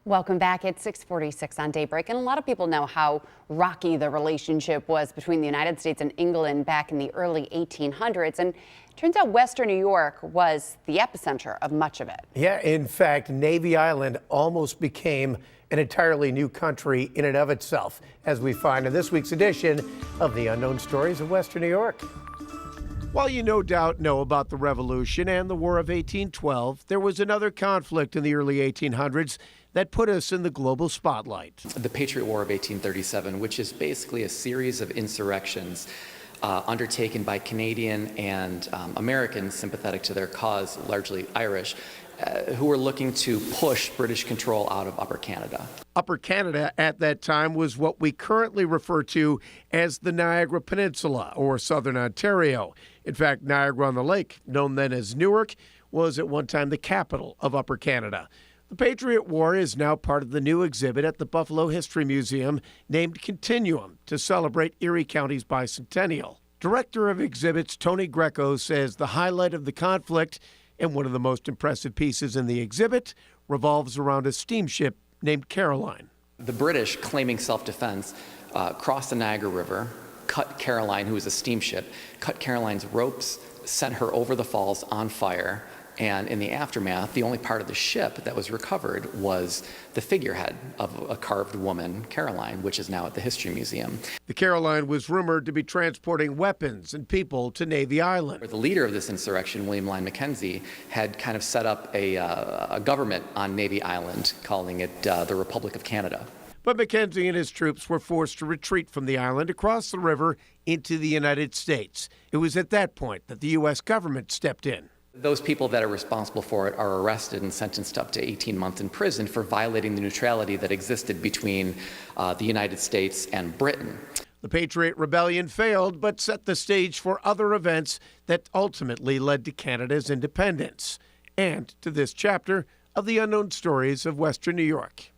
Welcome back. It's 6:46 on Daybreak, and a lot of people know how rocky the relationship was between the United States and England back in the early 1800s, and it turns out Western New York was the epicenter of much of it. Yeah, in fact, Navy Island almost became an entirely new country in and of itself, as we find in this week's edition of the Unknown Stories of Western New York. While you no doubt know about the Revolution and the War of 1812, there was another conflict in the early 1800s that put us in the global spotlight. The Patriot War of 1837, which is basically a series of insurrections undertaken by Canadian and Americans sympathetic to their cause, largely Irish, who were looking to push British control out of Upper Canada. Upper Canada at that time was what we currently refer to as the Niagara Peninsula or Southern Ontario. In fact, Niagara-on-the-Lake, known then as Newark, was at one time the capital of Upper Canada. The Patriot War is now part of the new exhibit at the Buffalo History Museum named Continuum to celebrate Erie County's bicentennial. Director of exhibits Tony Greco says the highlight of the conflict and one of the most impressive pieces in the exhibit revolves around a steamship named Caroline. The British, claiming self-defense, crossed the Niagara River, cut Caroline, who was a steamship, cut Caroline's ropes, sent her over the falls on fire, and in the aftermath, the only part of the ship that was recovered was the figurehead of a carved woman, Caroline, which is now at the History Museum. The Caroline was rumored to be transporting weapons and people to Navy Island. The leader of this insurrection, William Lyon Mackenzie, had kind of set up a government on Navy Island, calling it the Republic of Canada. But Mackenzie and his troops were forced to retreat from the island across the river into the United States. It was at that point that the U.S. government stepped in. Those people that are responsible for it are arrested and sentenced up to 18 months in prison for violating the neutrality that existed between the United States and Britain. The Patriot Rebellion failed, but set the stage for other events that ultimately led to Canada's independence and to this chapter of the Unknown Stories of Western New York.